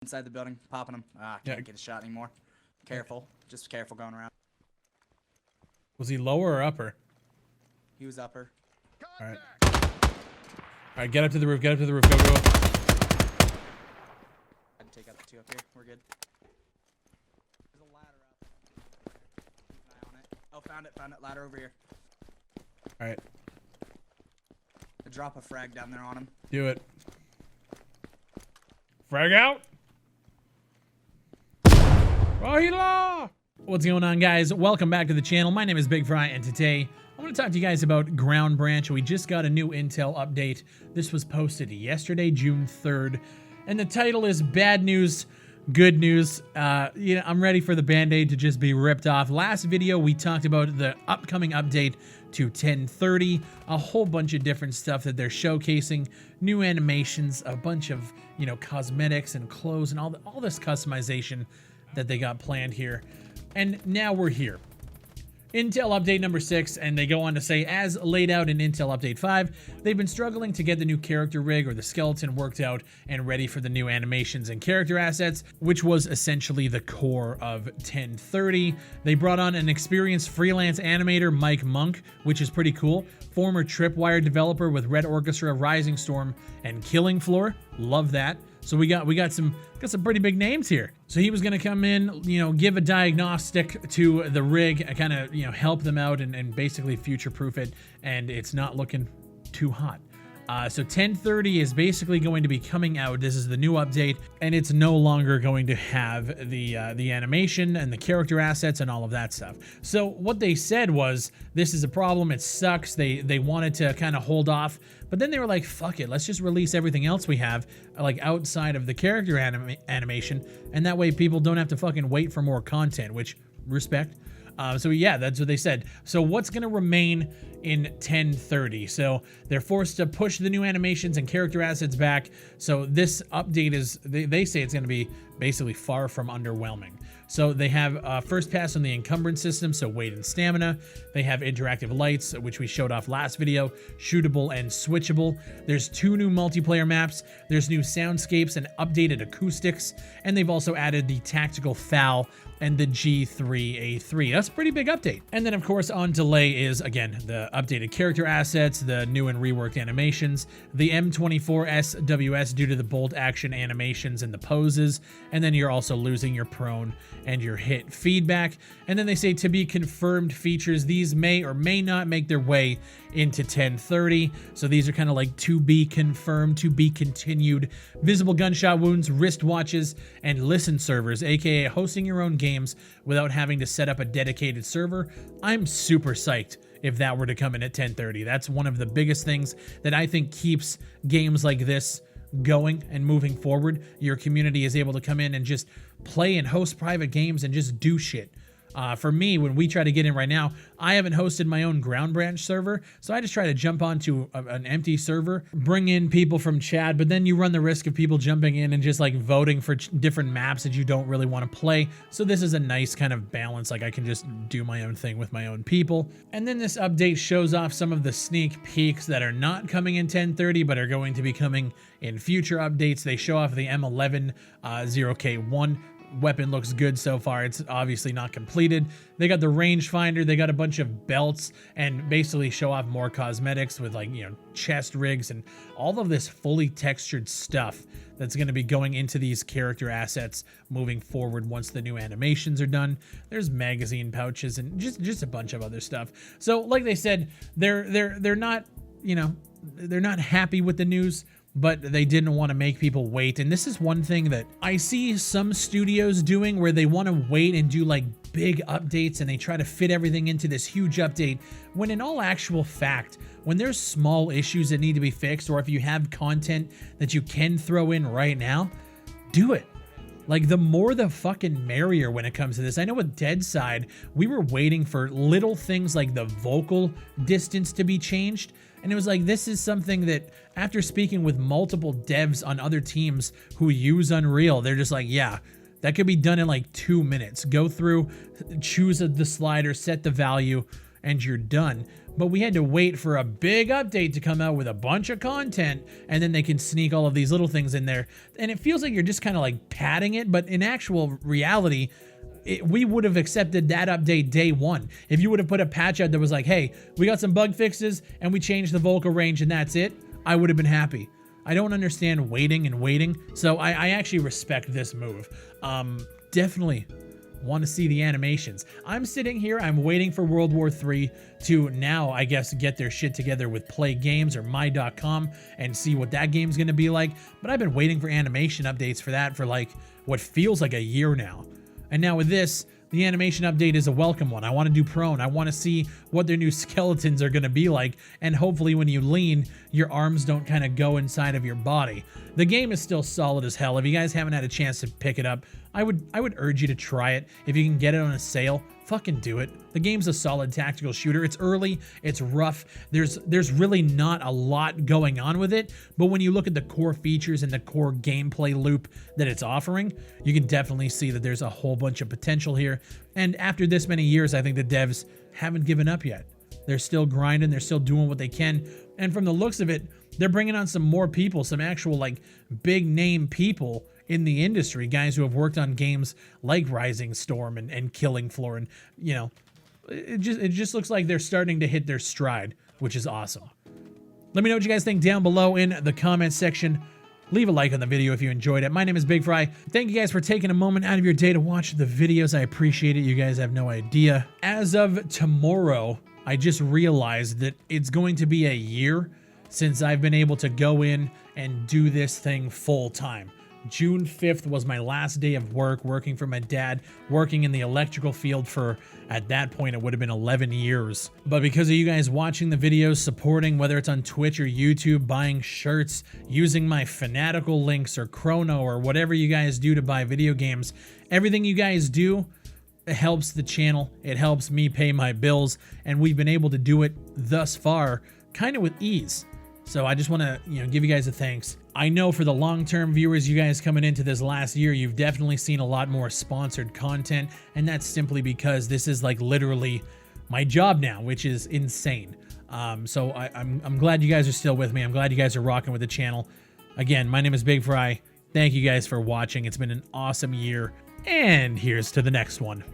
Inside the building, popping him. Can't get a shot anymore. Careful. Just careful going around. Was he lower or upper? He was upper. All right. All right, get up to the roof. Get up to the roof. Go, go. I can take out the two up here. We're good. There's a ladder up. Keep an eye on it. Oh, found it. Found it. Ladder over here. All right. Drop a frag down there on him. Do it. Frag out. Rahila! What's going on, guys? Welcome back to the channel. My name is Big Fry, and today I want to talk to you guys about Ground Branch. We just got a new intel update. This was posted yesterday, June 3rd, and the title is Bad News, Good News. I'm ready for the Band-Aid to just be ripped off. Last video, we talked about the upcoming update to 1030, a whole bunch of different stuff that they're showcasing, new animations, a bunch of, cosmetics and clothes and all this customization that they got planned here. And now we're here. Intel update number 6, and they go on to say, as laid out in Intel update 5, they've been struggling to get the new character rig or the skeleton worked out and ready for the new animations and character assets, which was essentially the core of 1030. They brought on an experienced freelance animator, Mike Monk, which is pretty cool. Former Tripwire developer with Red Orchestra, Rising Storm, and Killing Floor. Love that. So we got some pretty big names here. So he was going to come in, give a diagnostic to the rig, kind of, help them out and basically future-proof it. And it's not looking too hot. So 1030 is basically going to be coming out. This is the new update, and it's no longer going to have the animation and the character assets and all of that stuff. So what they said was, this is a problem. It sucks. They wanted to kind of hold off, but then they were like, fuck it. Let's just release everything else we have, like outside of the character animation, and that way people don't have to fucking wait for more content, which respect. So yeah, that's what they said. So what's going to remain in 1030? So they're forced to push the new animations and character assets back. So this update is, they say it's going to be basically far from underwhelming. So they have first pass on the encumbrance system, so weight and stamina. They have interactive lights, which we showed off last video, shootable and switchable. There's 2 new multiplayer maps. There's new soundscapes and updated acoustics. And they've also added the tactical FAL and the G3A3. That's a pretty big update. And then, of course, on delay is, again, the updated character assets, the new and reworked animations, the M24 SWS due to the bolt action animations and the poses, and then you're also losing your prone and your hit feedback. And then they say to be confirmed features, these may or may not make their way into 1030. So these are kind of like to be confirmed, to be continued. Visible gunshot wounds, wristwatches, and listen servers, aka hosting your own games without having to set up a dedicated server. I'm super psyched if that were to come in at 1030. That's one of the biggest things that I think keeps games like this going and moving forward. Your community is able to come in and just play and host private games and just do shit. For me, when we try to get in right now, I haven't hosted my own Ground Branch server, so I just try to jump onto an empty server, bring in people from chat, but then you run the risk of people jumping in and just like voting for different maps that you don't really want to play. So this is a nice kind of balance, like I can just do my own thing with my own people. And then this update shows off some of the sneak peeks that are not coming in 1030, but are going to be coming in future updates. They show off the M11 0K1. Weapon looks good so far. It's obviously not completed. They got the rangefinder. They got a bunch of belts and basically show off more cosmetics with chest rigs and all of this fully textured stuff that's going to be going into these character assets moving forward once the new animations are done. There's magazine pouches and just a bunch of other stuff. So like they said, they're not, they're not happy with the news, but they didn't want to make people wait. And this is one thing that I see some studios doing, where they want to wait and do like big updates and they try to fit everything into this huge update, when in all actual fact, when there's small issues that need to be fixed, or if you have content that you can throw in right now, do it. Like, the more the fucking merrier when it comes to this. I know with Dead Side, we were waiting for little things like the vocal distance to be changed. And it was like, this is something that, after speaking with multiple devs on other teams who use Unreal, they're just like, yeah, that could be done in like 2 minutes. Go through, choose the slider, set the value, and you're done. But we had to wait for a big update to come out with a bunch of content, and then they can sneak all of these little things in there. And it feels like you're just kind of like padding it, but in actual reality, we would have accepted that update day one. If you would have put a patch out that was like, hey, we got some bug fixes and we changed the vocal range and that's it, I would have been happy. I don't understand waiting and waiting, so I actually respect this move. Definitely want to see the animations. I'm sitting here, I'm waiting for World War III to now, I guess, get their shit together with Play Games or My.com and see what that game's going to be like. But I've been waiting for animation updates for that for like what feels like a year now. And now with this, the animation update is a welcome one. I want to do prone. I want to see what their new skeletons are going to be like. And hopefully when you lean, your arms don't kind of go inside of your body. The game is still solid as hell. If you guys haven't had a chance to pick it up, I would urge you to try it. If you can get it on a sale, fucking do it. The game's a solid tactical shooter. It's early, it's rough. There's really not a lot going on with it, but when you look at the core features and the core gameplay loop that it's offering, you can definitely see that there's a whole bunch of potential here. And after this many years, I think the devs haven't given up yet. They're still grinding, they're still doing what they can. And from the looks of it, they're bringing on some more people, some actual like big name people in the industry, guys who have worked on games like Rising Storm and Killing Floor, and you know, it just looks like they're starting to hit their stride, which is awesome. Let me know what you guys think down below in the comments section. Leave a like on the video if you enjoyed it. My name is Big Fry. Thank you guys for taking a moment out of your day to watch the videos. I appreciate it. You guys have no idea. As of tomorrow, I just realized that it's going to be a year since I've been able to go in and do this thing full time. June 5th was my last day of work, working for my dad, working in the electrical field for, at that point, it would have been 11 years. But because of you guys watching the videos, supporting, whether it's on Twitch or YouTube, buying shirts, using my Fanatical links or Chrono or whatever you guys do to buy video games, everything you guys do, it helps the channel, it helps me pay my bills, and we've been able to do it thus far kind of with ease. So I just want to, give you guys a thanks. I know for the long-term viewers, you guys coming into this last year, you've definitely seen a lot more sponsored content, and that's simply because this is like literally my job now, which is insane. So I'm glad you guys are still with me. I'm glad you guys are rocking with the channel. Again, my name is Big Fry. Thank you guys for watching. It's been an awesome year, and here's to the next one.